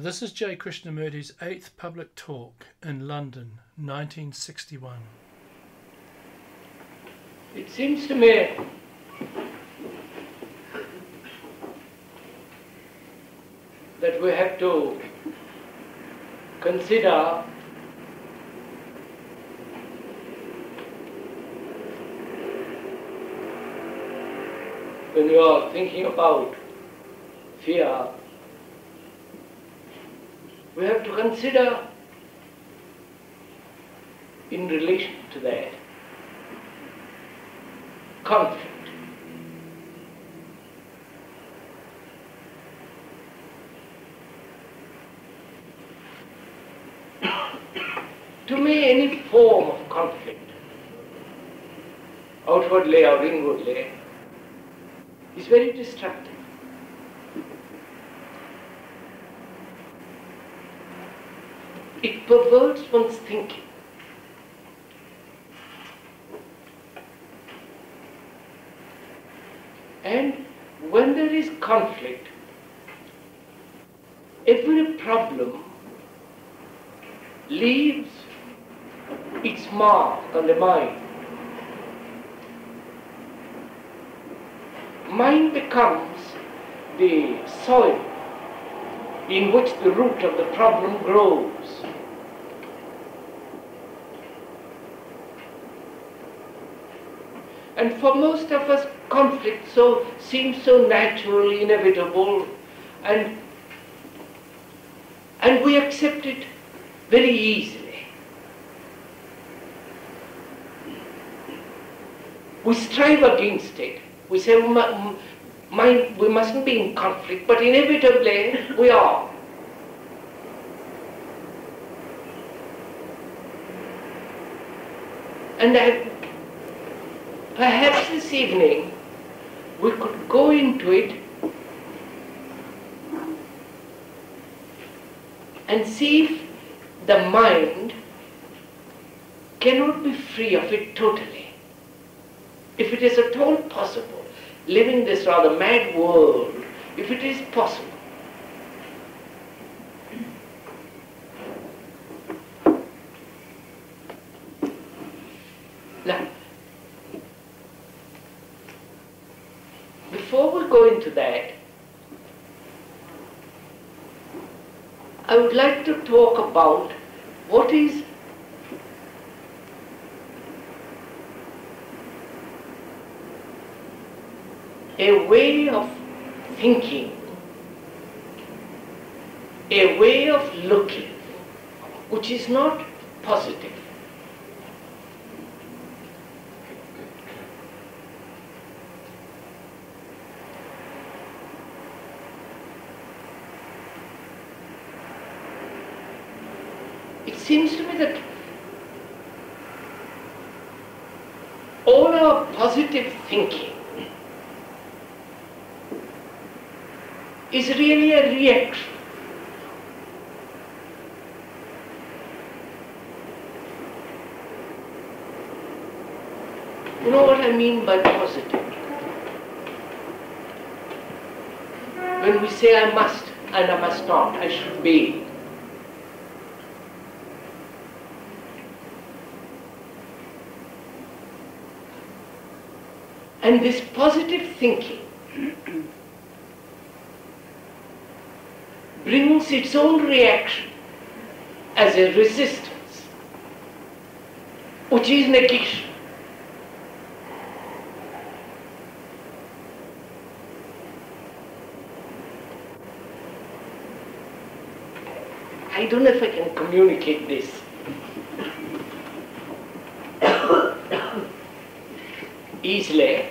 This is J. Krishnamurti's 8th public talk in London, 1961. It seems to me that we have to consider when you are thinking about fear, we have to consider in relation to that conflict. To me, any form of conflict, outwardly or inwardly, is very destructive. It perverts one's thinking. And when there is conflict, every problem leaves its mark on the mind. Mind becomes the soil in which the root of the problem grows. And for most of us, conflict seems so naturally inevitable, and we accept it very easily. We strive against it. We say we mustn't be in conflict, but inevitably we are. And perhaps this evening we could go into it and see if the mind cannot be free of it totally. If it is at all possible, living this rather mad world, if it is possible. Now, before we go into that, I would like to talk about what is a way of thinking, a way of looking, which is not positive. It seems to me that all our positive thinking is really a reaction. You know what I mean by positive? When we say I must and I must not, I should be. And this positive thinking brings its own reaction as a resistance, which is negation. I don't know if I can communicate this. Easily,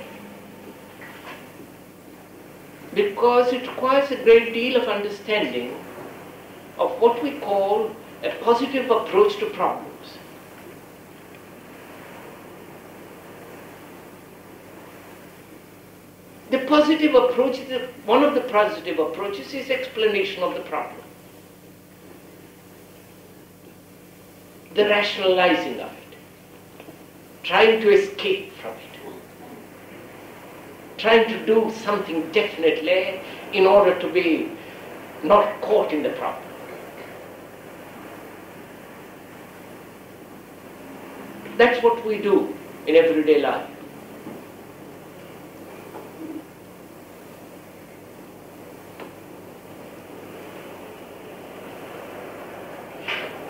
because it requires a great deal of understanding of what we call a positive approach to problems. The positive approach, one of the positive approaches is explanation of the problem, the rationalizing of it, trying to escape from it, trying to do something definitely in order to be not caught in the problem. That's what we do in everyday life.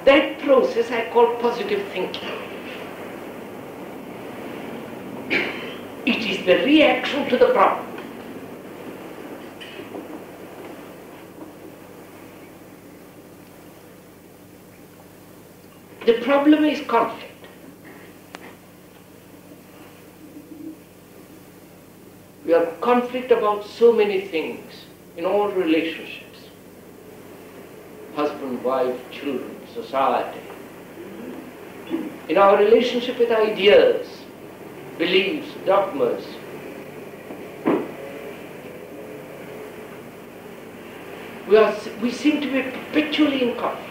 That process I call positive thinking. It is the reaction to the problem. The problem is conflict. We have conflict about so many things in all relationships. Husband, wife, children, society. In our relationship with ideas, beliefs, dogmas. We seem to be perpetually in conflict.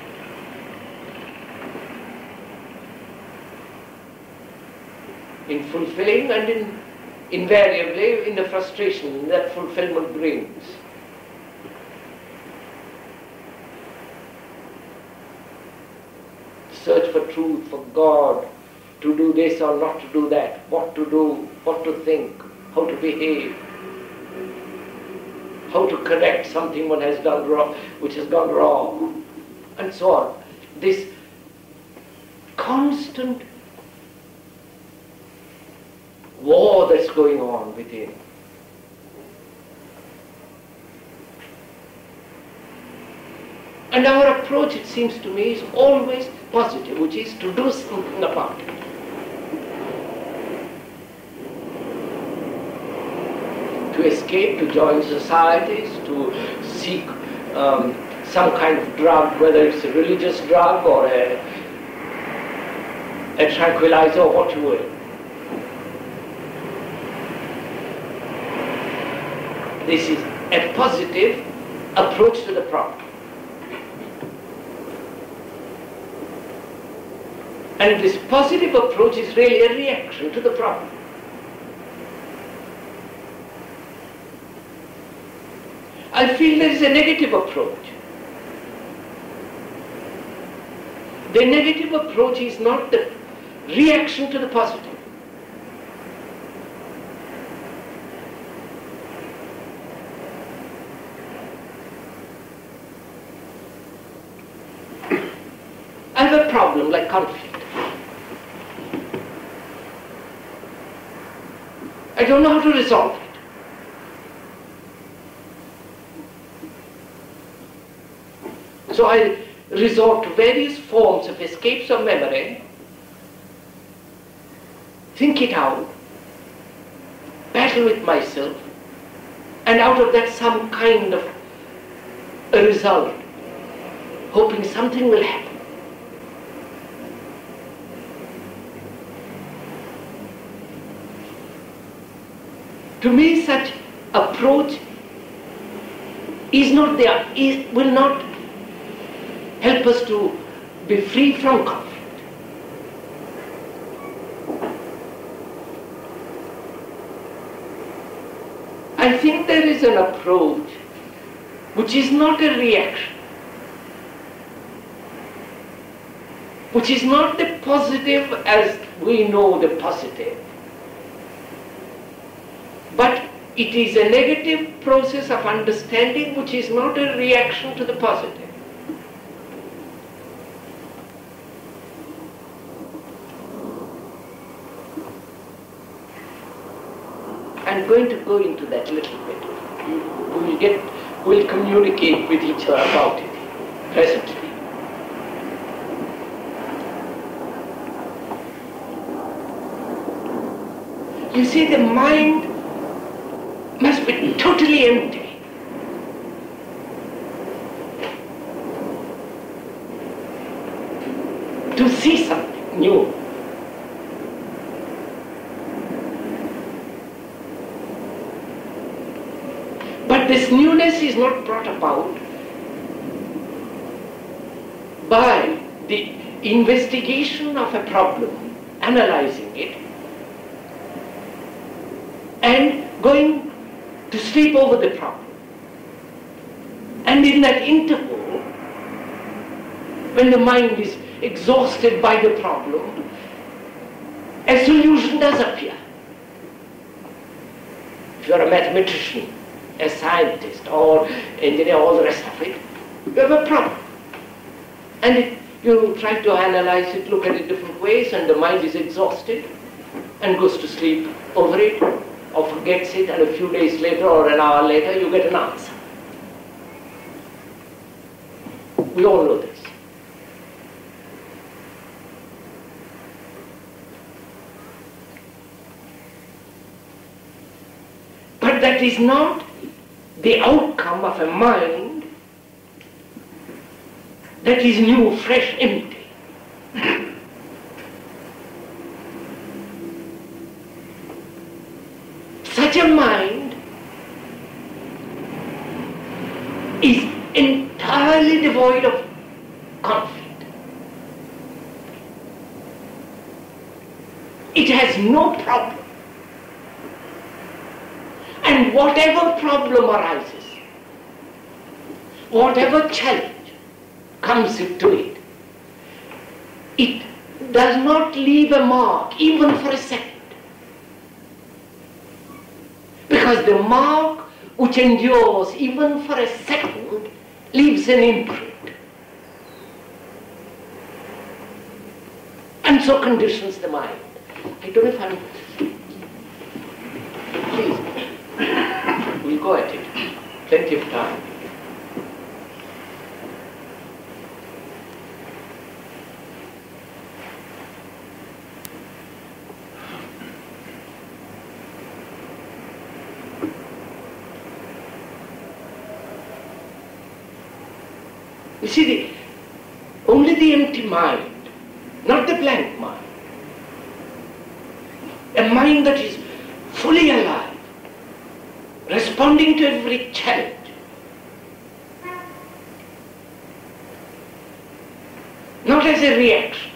In fulfilling and invariably in the frustration that fulfillment brings. Search for truth, for God, to do this or not to do that, what to do, what to think, how to behave, how to correct something one has done wrong, which has gone wrong, and so on. This constant war that's going on within. And our approach, it seems to me, is always positive, which is to do something about it. To escape, to join societies, to seek some kind of drug, whether it's a religious drug or a tranquilizer or what you will. This is a positive approach to the problem. And this positive approach is really a reaction to the problem. I feel there is a negative approach. The negative approach is not the reaction to the positive. I have a problem like conflict. I don't know how to resolve it. So I resort to various forms of escapes of memory, think it out, battle with myself, and out of that some kind of a result, hoping something will happen. To me, such approach will not help us to be free from conflict. I think there is an approach which is not a reaction, which is not the positive as we know the positive, but it is a negative process of understanding which is not a reaction to the positive. I'm going to go into that a little bit. We'll communicate with each other about it presently. You see, the mind must be totally empty. To see something new. But this newness is not brought about by the investigation of a problem, analyzing it, and going to sleep over the problem. And in that interval, when the mind is exhausted by the problem, a solution does appear. If you are a mathematician, a scientist, or engineer, all the rest of it, you have a problem. And you try to analyze it, look at it different ways, and the mind is exhausted and goes to sleep over it, or forgets it, and a few days later or an hour later you get an answer. We all know this. But that is not the outcome of a mind that is new, fresh, empty. Such a mind is entirely devoid of conflict. It has no problem. And whatever problem arises, whatever challenge comes to it, it does not leave a mark even for a second. Because the mark which endures even for a second leaves an imprint. And so conditions the mind. I don't know if I'm... Please, we'll go at it. Plenty of time. You see, only the empty mind, not the blank mind, a mind that is fully alive, responding to every challenge, not as a reaction,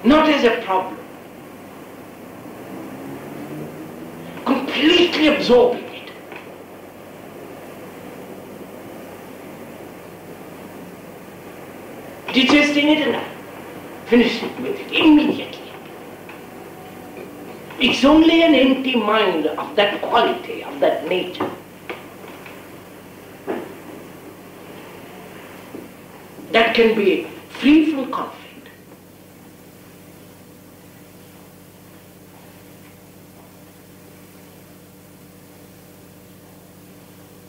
not as a problem, completely absorbing it. Digesting it and finishing with it immediately. It's only an empty mind of that quality, of that nature, that can be free from conflict.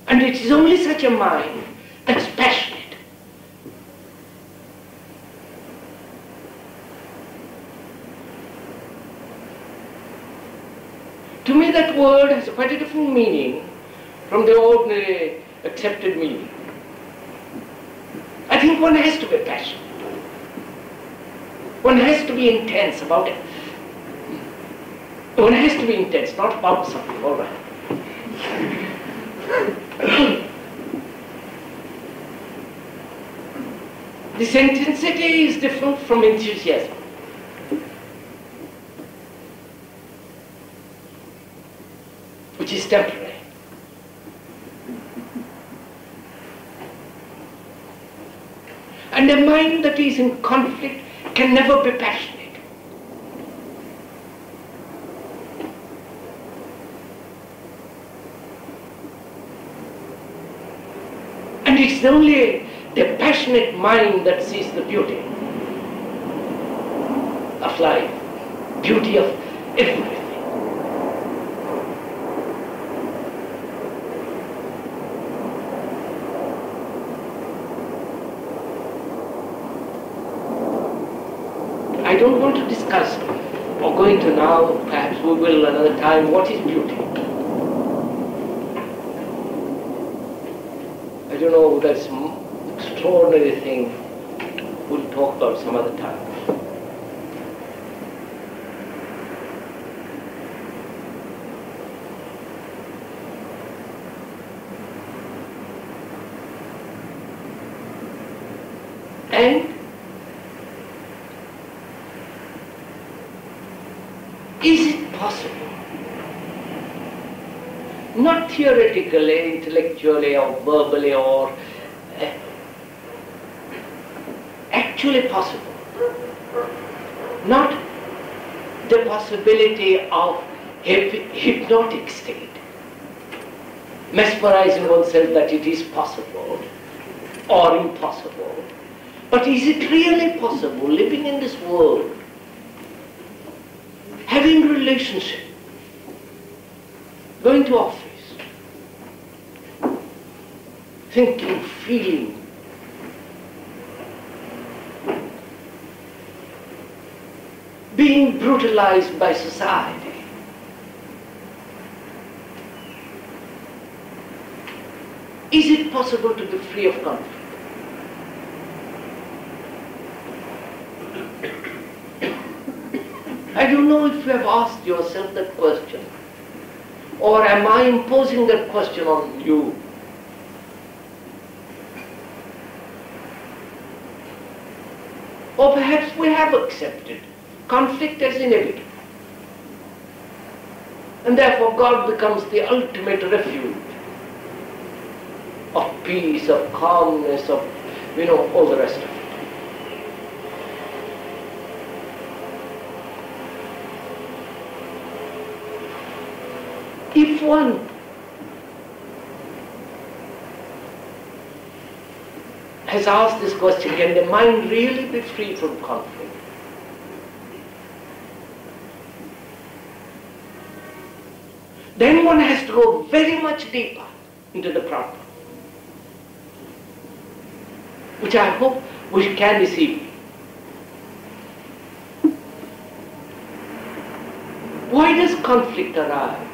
And it is only such a mind that's passionate. To me, that word has quite a different meaning from the ordinary accepted meaning. I think one has to be passionate. One has to be intense about it. One has to be intense, not about something, all right. This intensity is different from enthusiasm. Which is temporary. And a mind that is in conflict can never be passionate. And it's only the passionate mind that sees the beauty of life, beauty of everything. I don't want to discuss, or go into now, perhaps we will another time, what is beauty. I don't know, that's an extraordinary thing we'll talk about some other time. And is it possible, not theoretically, intellectually, or verbally, or actually possible, not the possibility of hypnotic state, mesmerizing oneself that it is possible or impossible. But is it really possible, living in this world, having relationship, going to office, thinking, feeling, being brutalized by society? Is it possible to be free of conflict? I don't know if you have asked yourself that question, or am I imposing that question on you? Or perhaps we have accepted conflict as inevitable, and therefore God becomes the ultimate refuge of peace, of calmness, of, all the rest of it. If one has asked this question, can the mind really be free from conflict? Then one has to go very much deeper into the problem, which I hope we can receive. Why does conflict arise?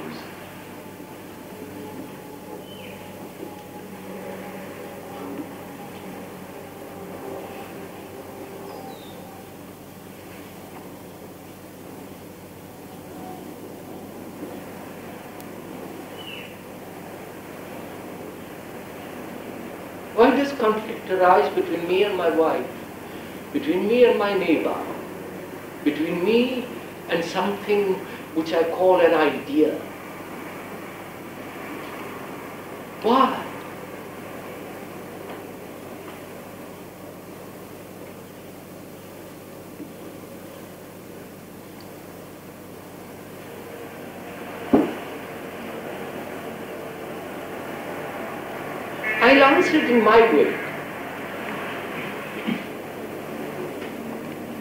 Why does conflict arise between me and my wife, between me and my neighbor, between me and something which I call an idea? Why? I'll answer it in my way.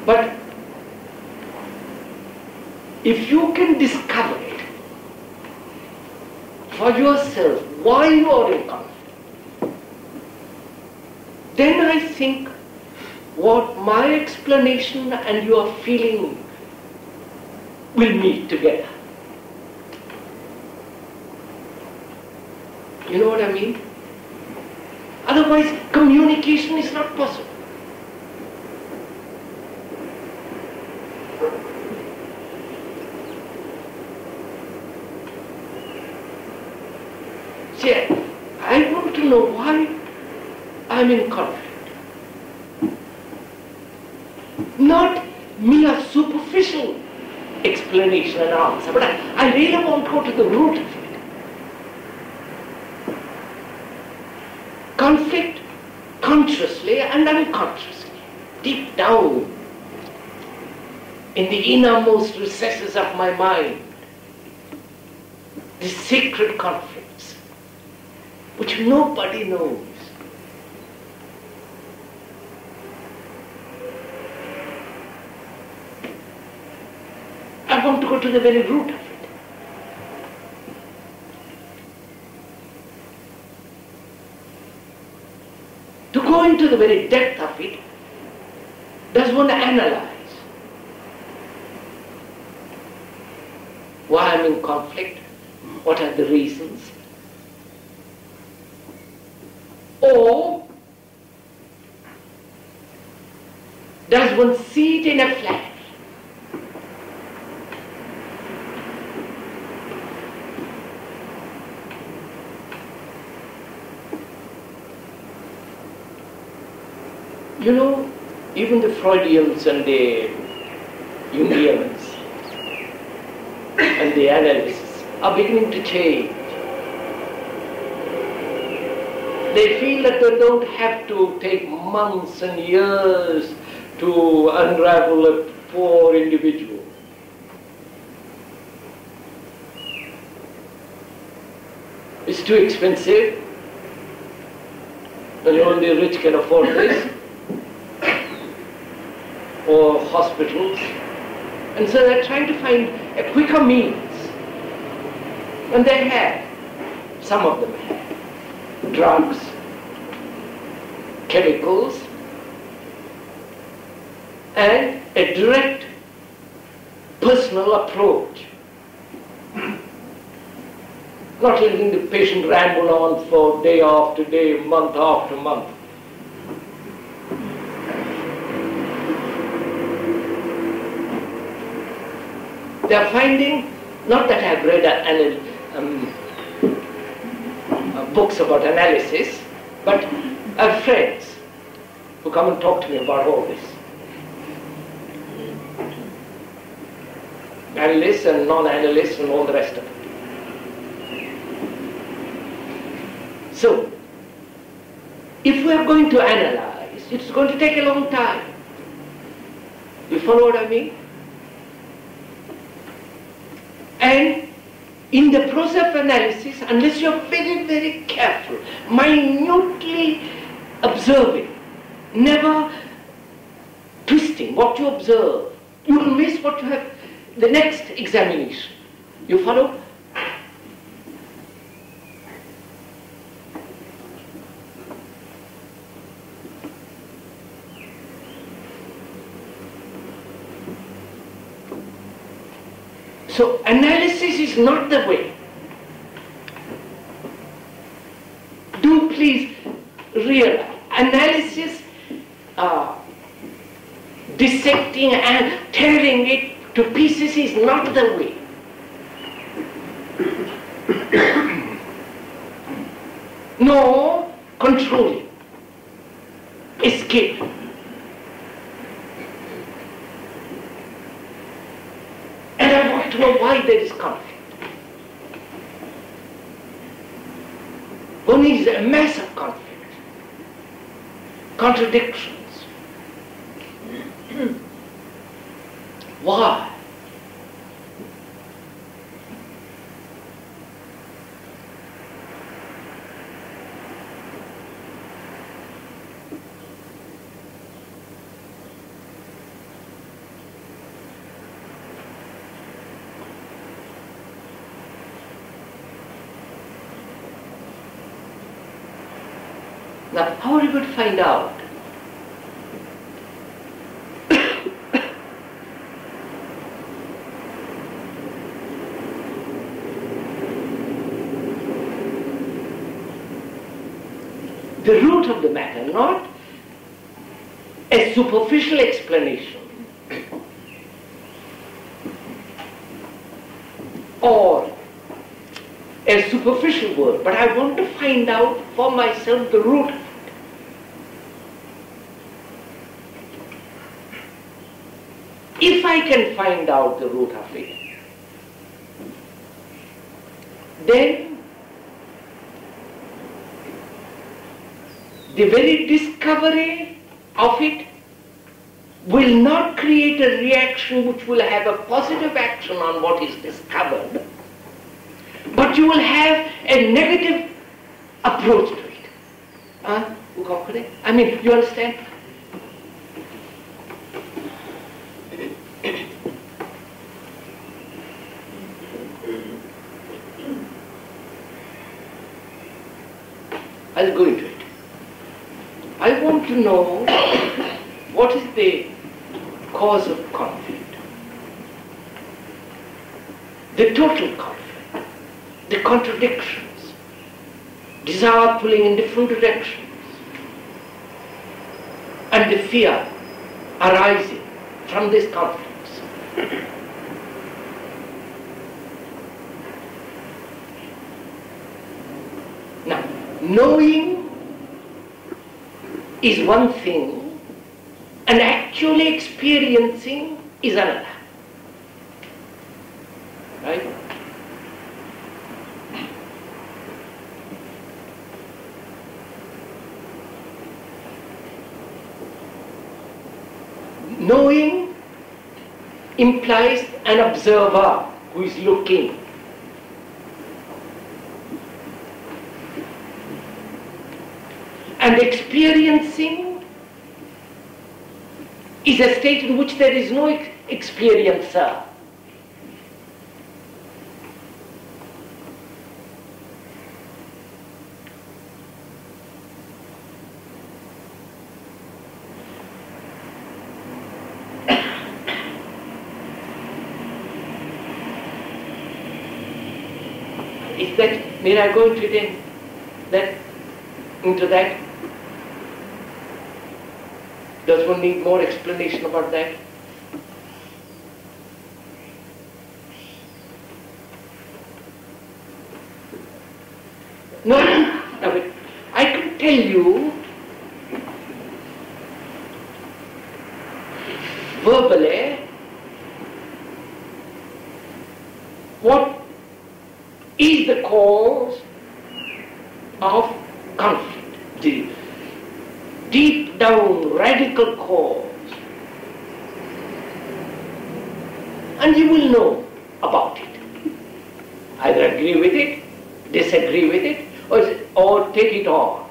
But if you can discover it for yourself while you are in conflict, then I think what my explanation and your feeling will meet together. You know what I mean? Otherwise, communication is not possible. See, I want to know why I'm in conflict. Not mere superficial explanation and answer, but I really want to go to the root of it. Conflict, consciously and unconsciously, deep down in the innermost recesses of my mind, the secret conflicts which nobody knows. I want to go to the very root of it. To go into the very depth of it, does one analyze why I'm in conflict? What are the reasons? Or does one see it in a flash? You know, even the Freudians and the Jungians and the analysts are beginning to change. They feel that they don't have to take months and years to unravel a poor individual. too expensive, and only rich can afford this, or hospitals. And so they're trying to find a quicker means. And they have, some of them have, drugs, chemicals, and a direct personal approach. Not letting the patient ramble on for day after day, month after month. They are finding, not that I have read books about analysis, but I have friends who come and talk to me about all this. Analysts and non-analysts and all the rest of it. So, if we are going to analyze, it's going to take a long time. You follow what I mean? And in the process of analysis, unless you're very, very careful, minutely observing, never twisting what you observe, you will miss what you have the next examination. You follow? So analysis is not the way. Do please realize, analysis, dissecting and tearing it to pieces is not the way. No controlling, escape. And I want to know why there is conflict. One is a mass of conflict, contradictions. Why? Now, how are you going to find out? The root of the matter, not a superficial explanation or a superficial word, but I want to find out for myself the root of it. If I can find out the root of it, then the very discovery of it will not create a reaction which will have a positive action on what is discovered, but you will have a negative approach to it. I mean, you understand? I'll go into it. I want to know what is the cause of conflict, the total conflict, the contradictions, desire pulling in different directions, and the fear arising from these conflicts. Now, knowing is one thing, and actually experiencing is another. Right? Knowing implies an observer who is looking. And experiencing is a state in which there is no experiencer. Is that, may I go into that? Does one need more explanation about that? No, I can tell you verbally what is the cause of conflict, the deep down radical cause, and you will know about it. Either agree with it, disagree with it, or take it on.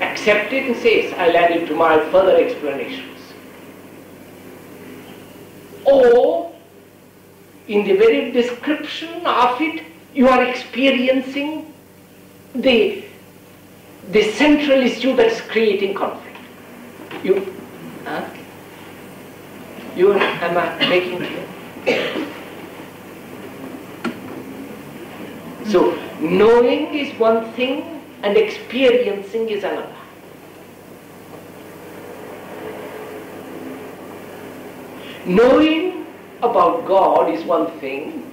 Accept it and say, yes, I'll add it to my further explanations. Or, in the very description of it, you are experiencing the central issue that's creating conflict. Am I making clear? So, knowing is one thing and experiencing is another. Knowing about God is one thing,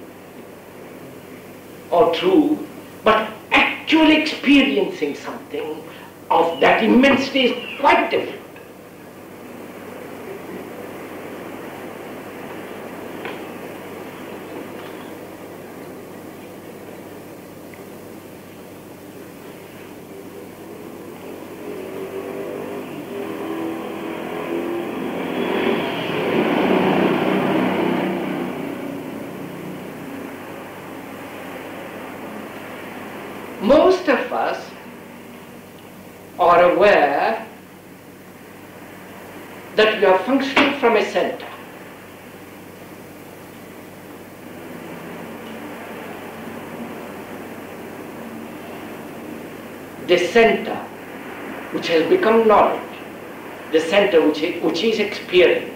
or true, but actually experiencing something of that immensity is quite different. Most of us are aware that we are functioning from a center. The center which has become knowledge, the center which is experience.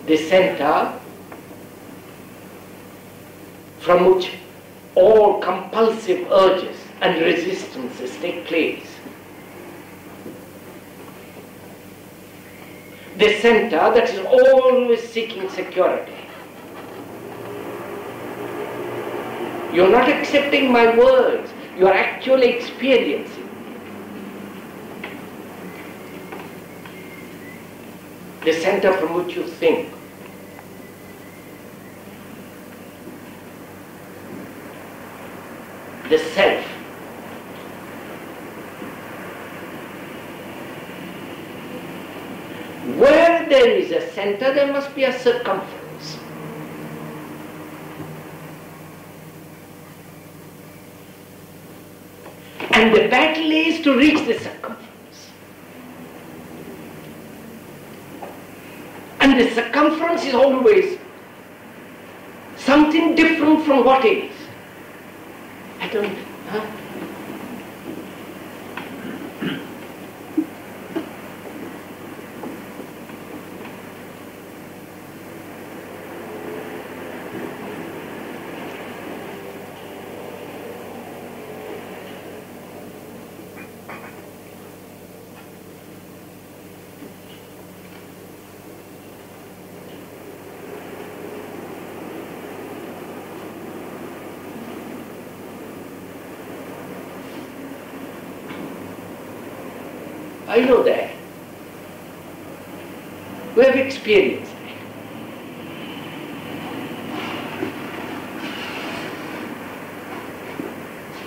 The center from which all compulsive urges and resistances take place. The center that is always seeking security. You are not accepting my words, you are actually experiencing. The center from which you think. The self. Where there is a center, there must be a circumference. And the battle is to reach the circumference. And the circumference is always something different from what is. I don't, I know that. We have experienced that.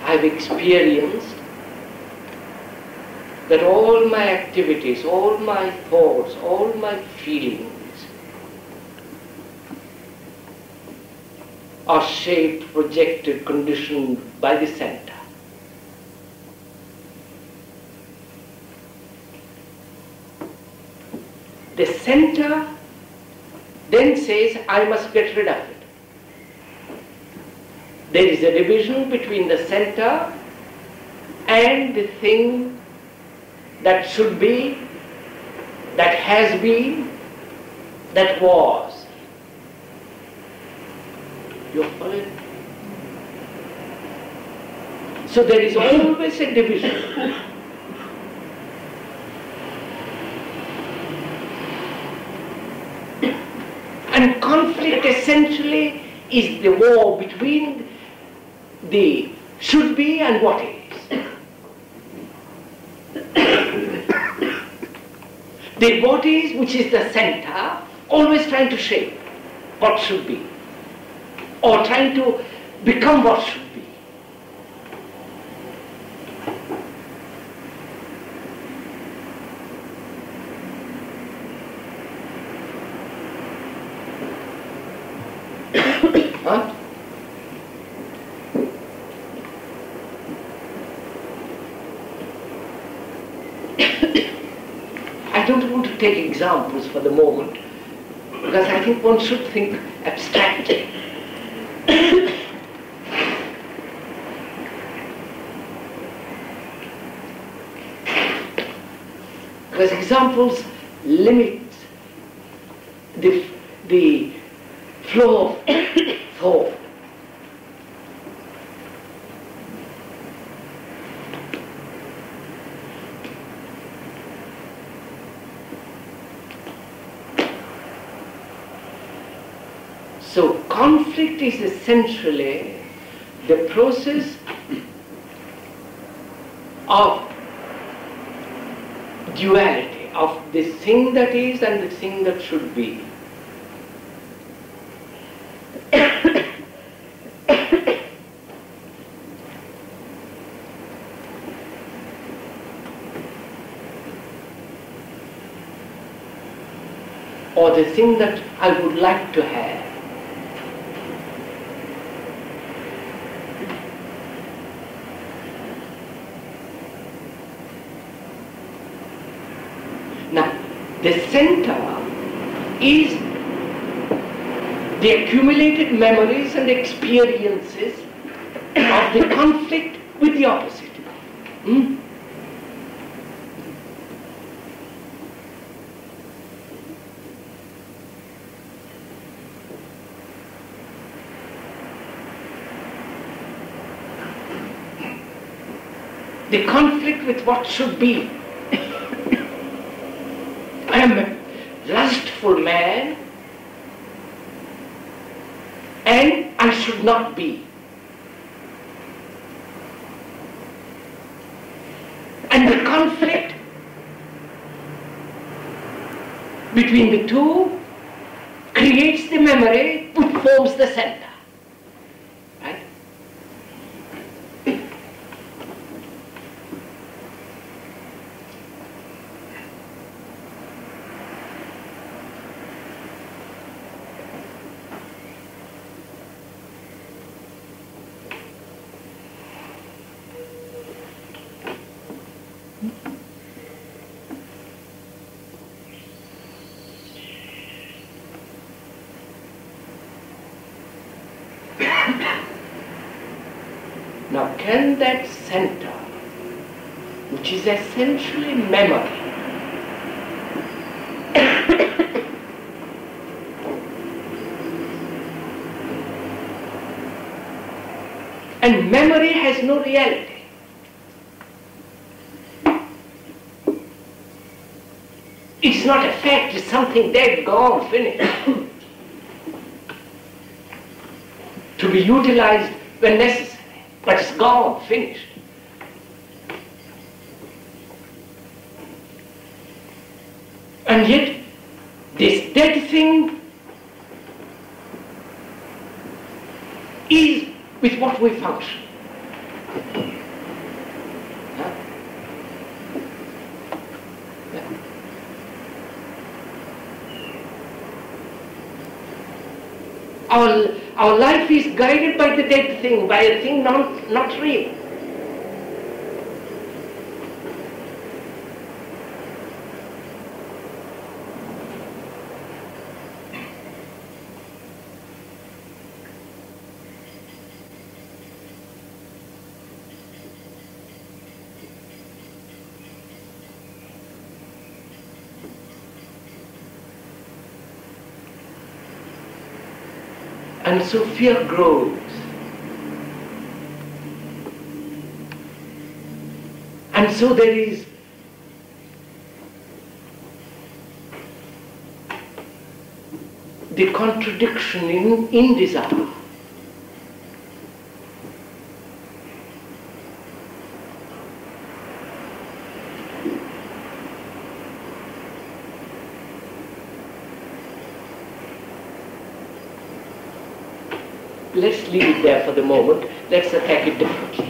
I've experienced that all my activities, all my thoughts, all my feelings are shaped, projected, conditioned by the center. The center then says, I must get rid of it. There is a division between the center and the thing that should be, that has been, that was. You follow it? So there is always a division. And conflict essentially is the war between the should be and what is. The what is, which is the center, always trying to shape what should be, or trying to become what should be. Huh? I don't want to take examples for the moment, because I think one should think abstractly. Because examples limit the flow of thought. So conflict is essentially the process of duality, of the thing that is and the thing that should be. Or the thing that I would like to have. Now, the center is the accumulated memories and experiences of the conflict with the opposite. The conflict with what should be. I am a lustful man and I should not be. And the conflict between the two creates the memory which forms the center. Right? Now, can that center, which is essentially memory, and memory has no reality. It's not a fact, it's something dead, gone, finished. To be utilized when necessary. But it's gone, finished. And yet, this dead thing is with what we function. Huh? Our life is guided by the dead thing, by a thing not real. And so fear grows. And so there is the contradiction in desire. Let's leave it there for the moment. Let's attack it differently.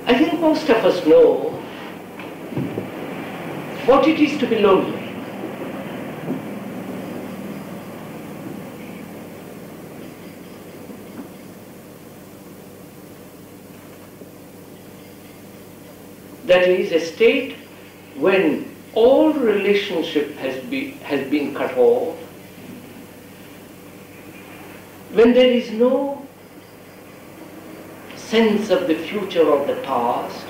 I think most of us know what it is to be lonely. That is a state when all relationship has been cut off, when there is no sense of the future or the past,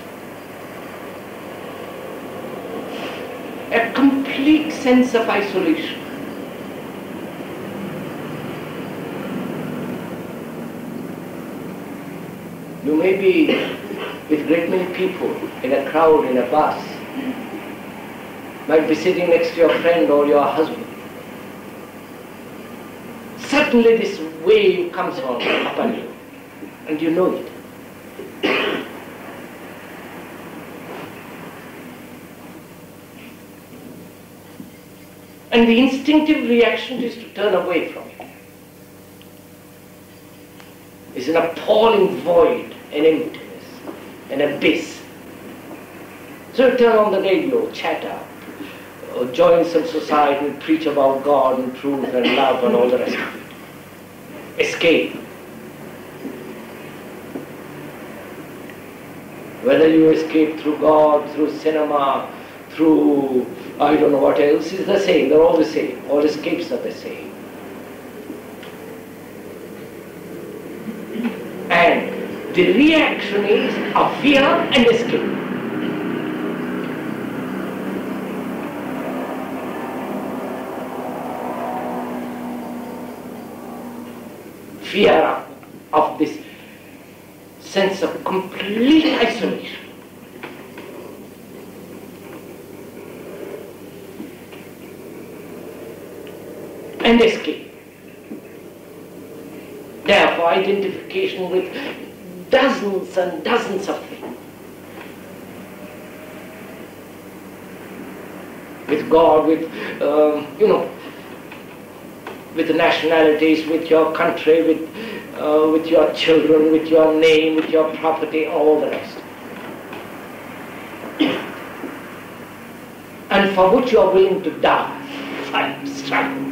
a complete sense of isolation. You may be with a great many people in a crowd, in a bus, might be sitting next to your friend or your husband. Suddenly this wave comes upon you, and you know it. And the instinctive reaction is to turn away from it. It's an appalling void, an emptiness, an abyss. So you turn on the radio, chatter, or join some society and preach about God and truth and love and all the rest of it. Escape. Whether you escape through God, through cinema, through I don't know what else, is the same. They're all the same. All escapes are the same. And the reaction is of fear and escape. Fear of this sense of complete isolation. And escape. Therefore, identification with dozens and dozens of things. With God, with, with the nationalities, with your country, with your children, with your name, with your property, all the rest. And for which you are willing to die, fight, struggle.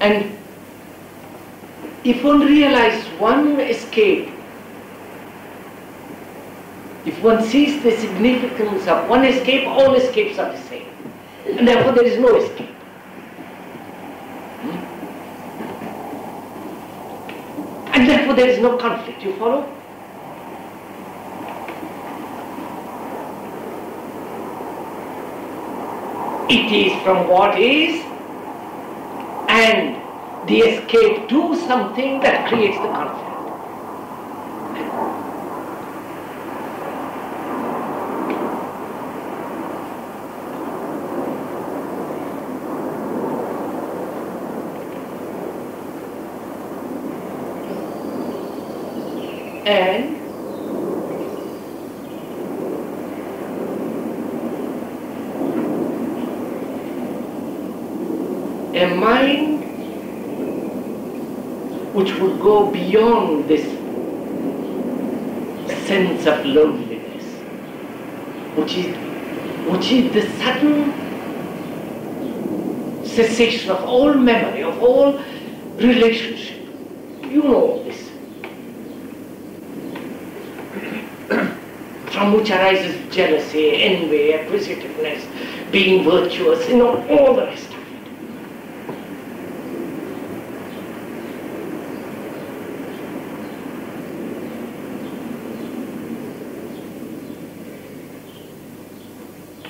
And if one realizes one escape, if one sees the significance of one escape, all escapes are the same. And therefore there is no escape. And therefore there is no conflict. You follow? It is from what is, and the escape to something that creates the conflict. And a mind which would go beyond this sense of loneliness, which is the sudden cessation of all memory, of all relationship. You know this. From which arises jealousy, envy, acquisitiveness, being virtuous, all the rest of it.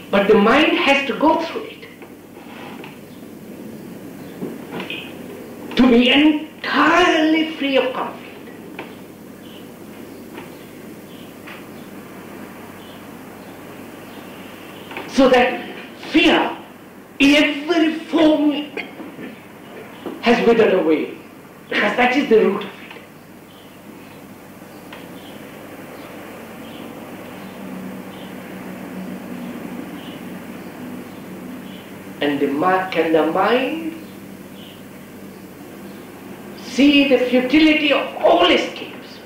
But the mind has to go through it to be entirely free of conflict. So that fear in every form has withered away, because that is the root of it. And can the mind see the futility of all escapes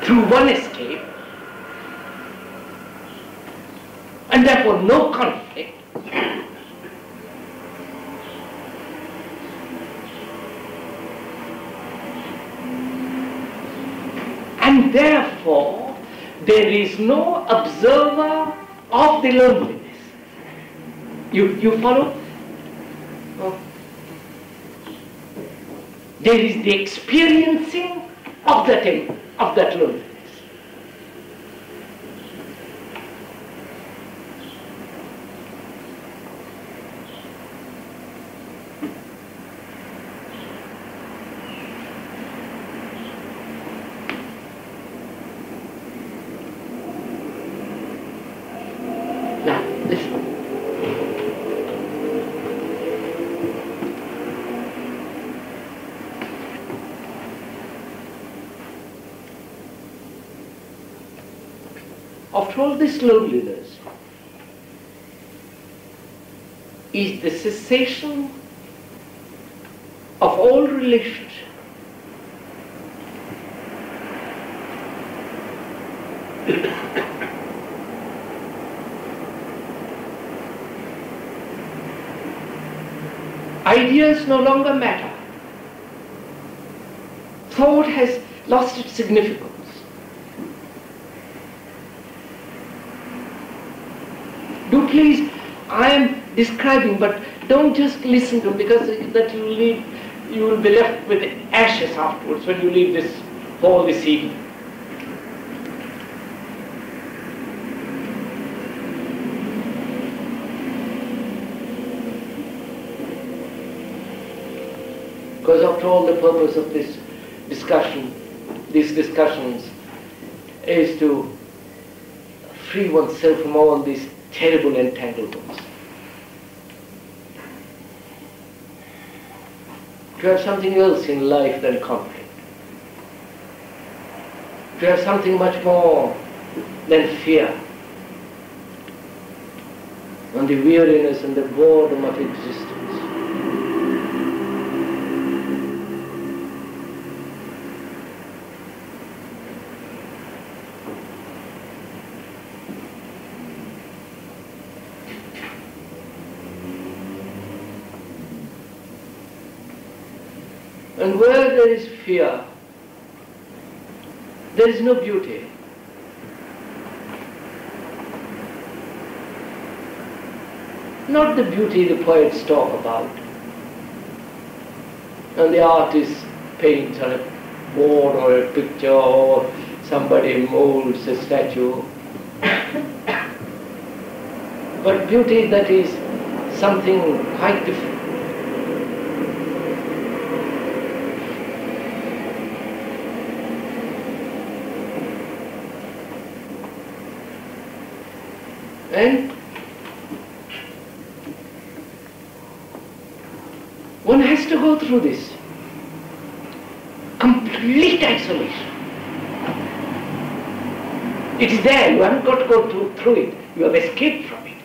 through one escape, and therefore no conflict, and therefore there is no observer of the loneliness. You follow? Oh. There is the experiencing of that loneliness. Now, listen. After all, this loneliness is the cessation of all relationship. Ideas no longer matter. Thought has lost its significance. Do please, I am describing, but don't just listen to me, because that you will be left with ashes afterwards when you leave this hall this evening. Because after all, the purpose of this discussion, these discussions, is to free oneself from all these terrible entanglements. To have something else in life than conflict. To have something much more than fear and the weariness and the boredom of existence. And where there is fear, there is no beauty. Not the beauty the poets talk about, and the artist paints on a board or a picture, or somebody molds a statue. But beauty that is something quite different. And one has to go through this complete complete isolation. It is there, you haven't got to go through it, you have escaped from it.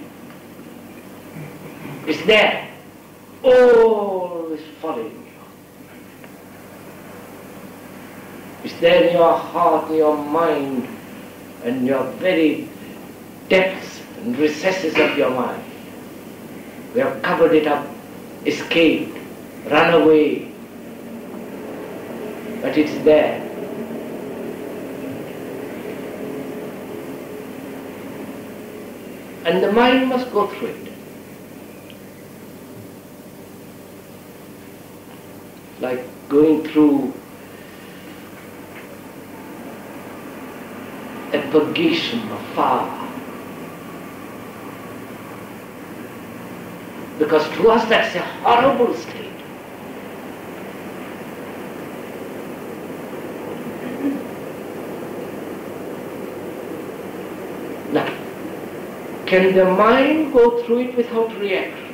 It's there, always following you. It's there in your heart, in your mind, and your very depths and recesses of your mind. We have covered it up, escaped, run away, but it's there. And the mind must go through it. Like going through a purgation of fire. Because to us that's a horrible state. Now, can the mind go through it without reaction?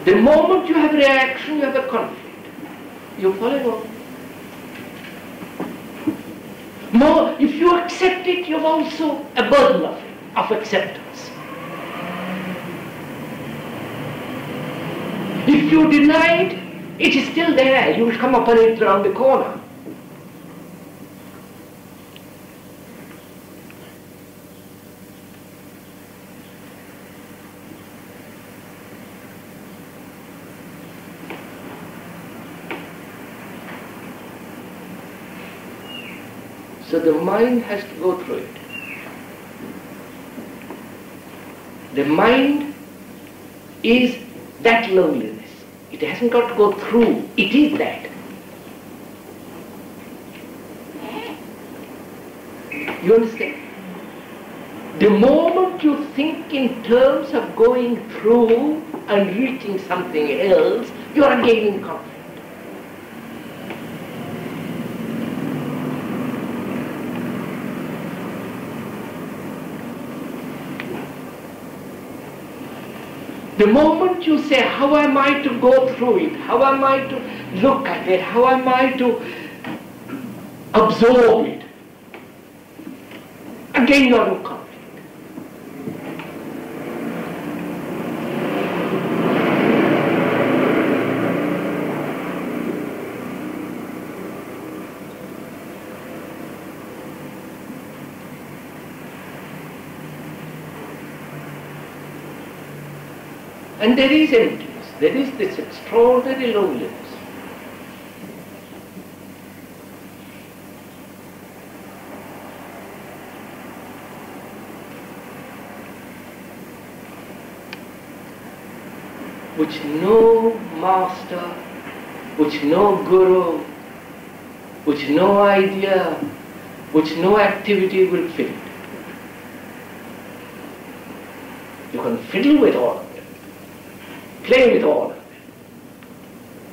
The moment you have reaction, you have a conflict. You follow on. More, if you accept it, you have also a burden of acceptance. If you deny it, it is still there. You will come upon it around the corner. So the mind has to go through it. The mind is that loneliness. It hasn't got to go through. It is that. You understand? The moment you think in terms of going through and reaching something else, you are again in conflict. The moment you say, how am I to go through it? How am I to look at it? How am I to absorb it? Again you are in conflict. And there is emptiness, there is this extraordinary loneliness. Which no master, which no guru, which no idea, which no activity will fill. You can fiddle with all of them, play with all of them,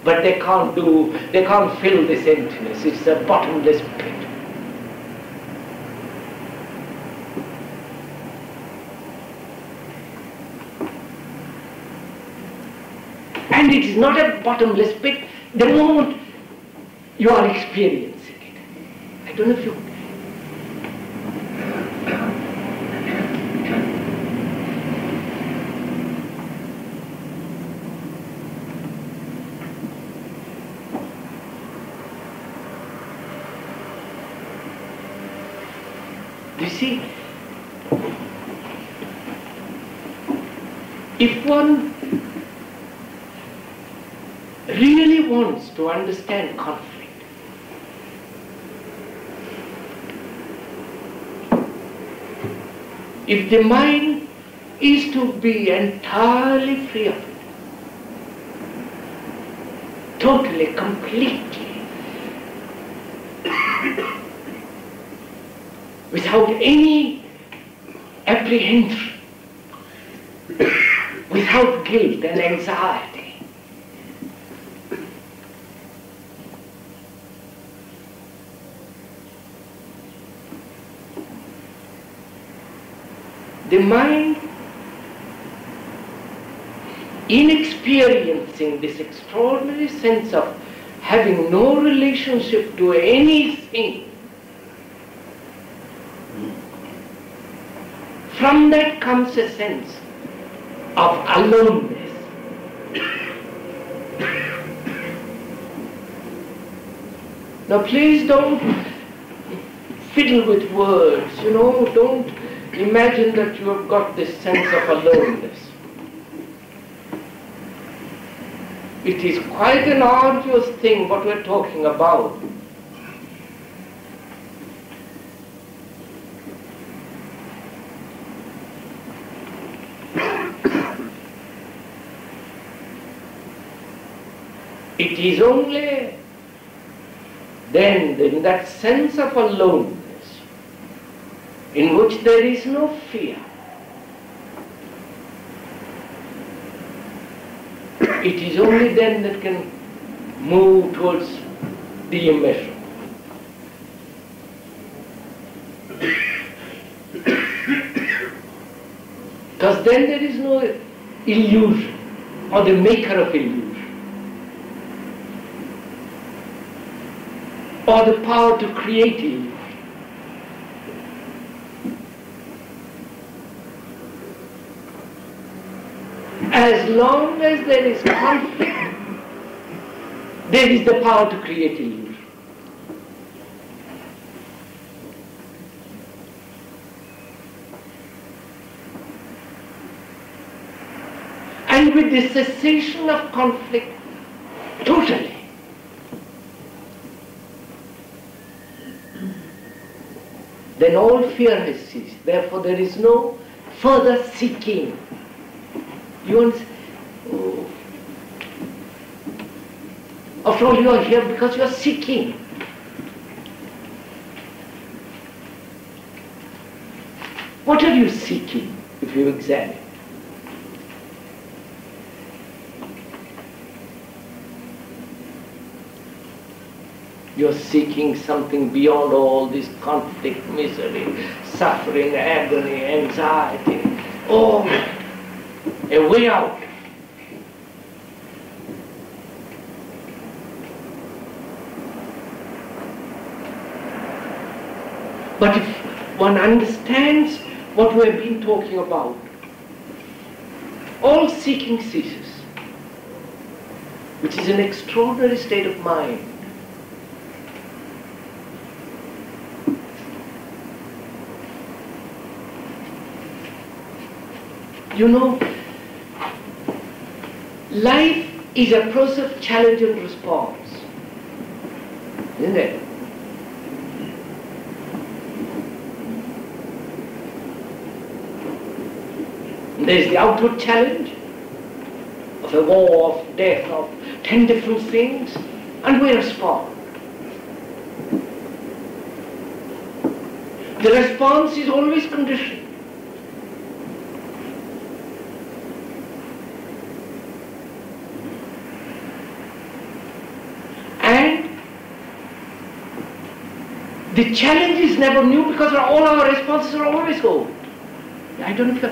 but they can't fill this emptiness. It's a bottomless pit. And it is not a bottomless pit the moment you are experiencing it. I don't know if you... You see, if one really wants to understand conflict, if the mind is to be entirely free of it, totally, completely, without any apprehension, without guilt and anxiety, the mind, in experiencing this extraordinary sense of having no relationship to anything, from that comes a sense of aloneness. Now please don't fiddle with words, don't imagine that you have got this sense of aloneness. It is quite an arduous thing what we're talking about. It is only then, in that sense of aloneness, in which there is no fear, it is only then that can move towards the immeasurable. Because then there is no illusion or the maker of illusion, or the power to create illusion. As long as there is conflict, there is the power to create illusion. And with the cessation of conflict, totally, then all fear has ceased. Therefore there is no further seeking. You understand? Oh. After all, you are here because you are seeking. What are you seeking, if you examine? You are seeking something beyond all this conflict, misery, suffering, agony, anxiety. Oh, a way out. But if one understands what we have been talking about, all seeking ceases, which is an extraordinary state of mind. You know, life is a process of challenge and response, isn't it? There's the outward challenge of a war, of death, of 10 different things, and we respond. The response is always conditioned. The challenge is never new because all our responses are always old. I don't know if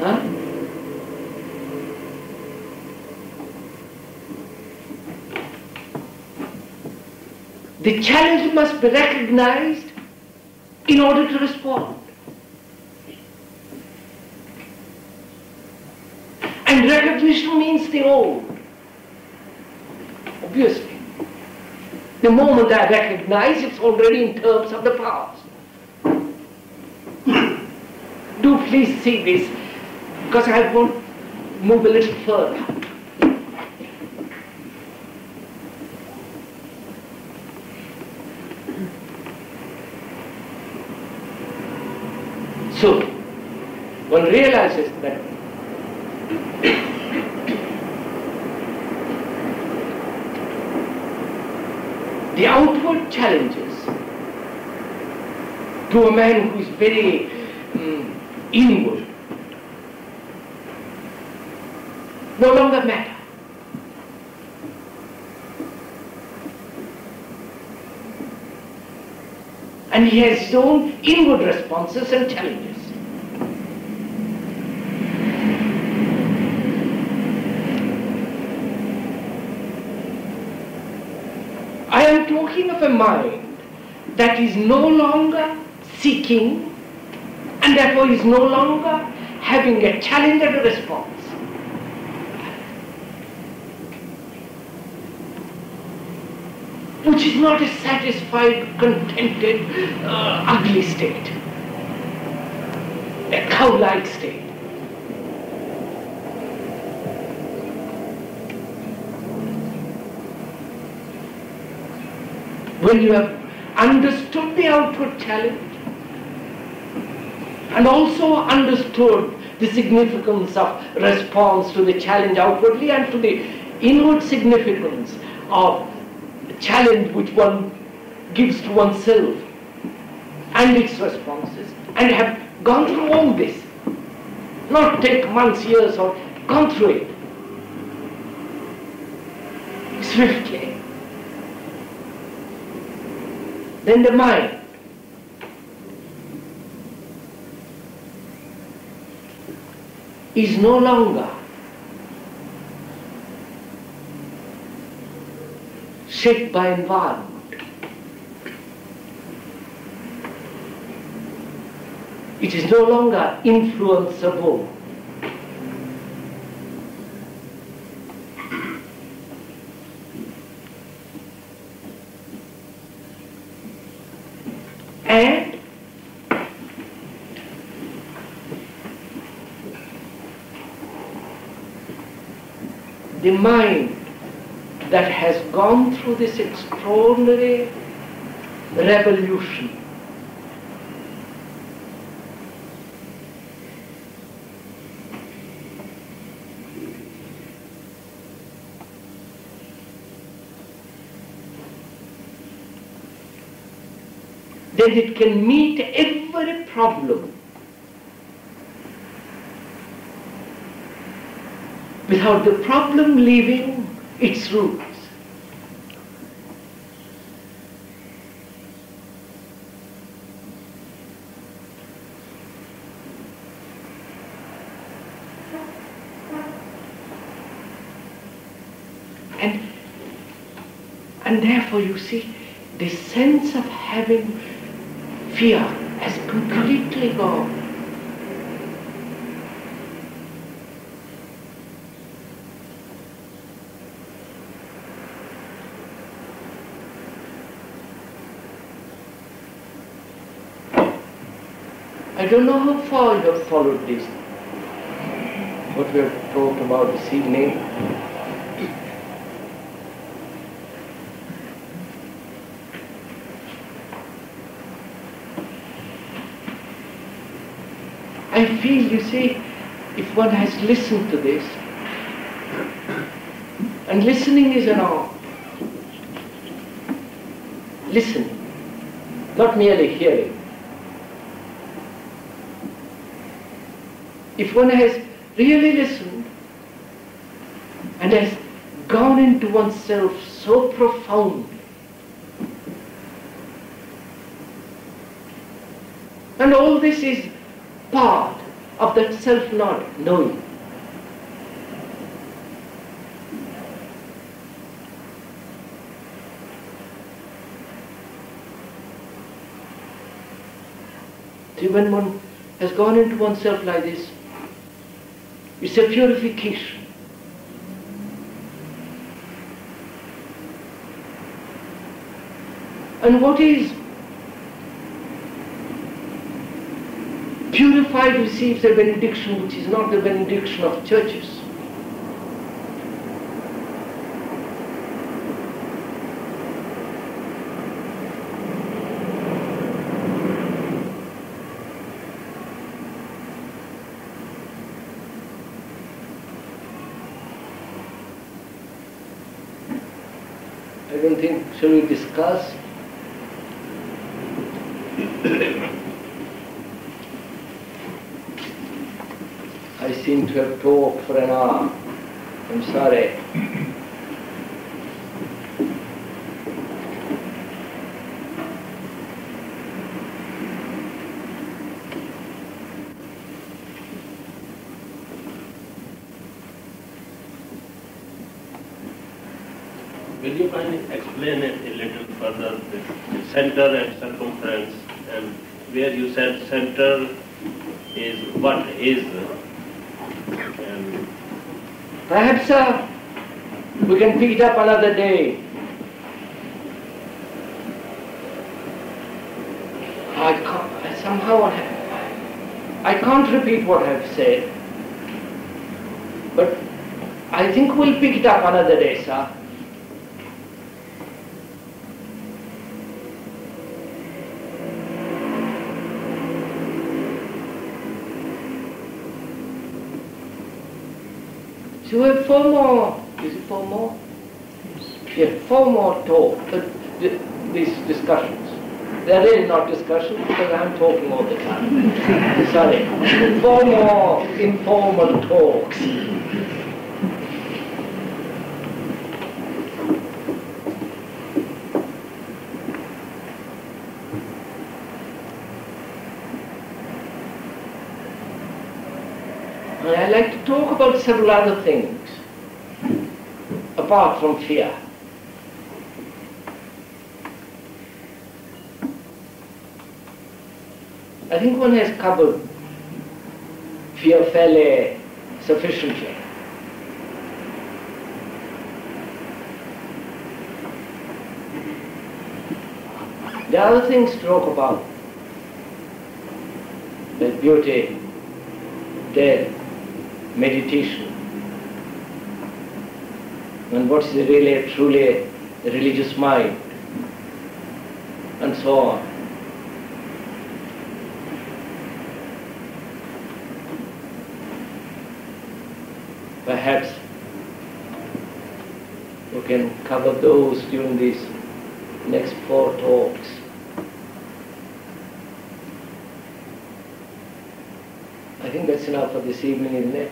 huh? The challenge must be recognized in order to respond. And recognition means the old. Obviously. The moment I recognize, it's already in terms of the past. Do please see this, because I want to move a little further. So, one realizes that the outward challenges to a man who is very inward no longer matter. And he has his own inward responses and challenges. I am talking of a mind that is no longer seeking and therefore is no longer having a challenge and a response. Which is not a satisfied, contented, ugly state, a cow-like state. When you have understood the outward challenge and also understood the significance of response to the challenge outwardly and to the inward significance of the challenge which one gives to oneself and its responses, and have gone through all this, not take months, years, or gone through it swiftly, then the mind is no longer shaped by environment. It is no longer influenceable. And the mind that has gone through this extraordinary revolution that it can meet every problem without the problem leaving its roots. And therefore you see, the sense of having fear has completely gone. I don't know how far you have followed this, what we have talked about this evening. I feel, you see, if one has listened to this, and listening is an art, listening, not merely hearing. If one has really listened and has gone into oneself so profoundly, and all this is part of that self-knowing. See, when one has gone into oneself like this, it's a purification. And what is purified receives a benediction which is not the benediction of churches. I don't think, shall we discuss? I seem to have talked for an hour. I'm sorry. will you kindly explain it a little further, the center and circumference, and where you said center is what is? And perhaps we can pick it up another day. I can't repeat what I've said, but I think we'll pick it up another day, sir. So we have 4 more, is it 4 more? Yeah, 4 more talk, these discussions. They're really not discussions because I'm talking all the time. Sorry. 4 more informal talks. And I like to talk about several other things apart from fear. I think one has covered fear fairly sufficiently. There are other things to talk about. There's beauty, death, meditation, and what is really truly the religious mind, and so on. Perhaps we can cover those during these next 4 talks. I think that's enough for this evening, isn't it?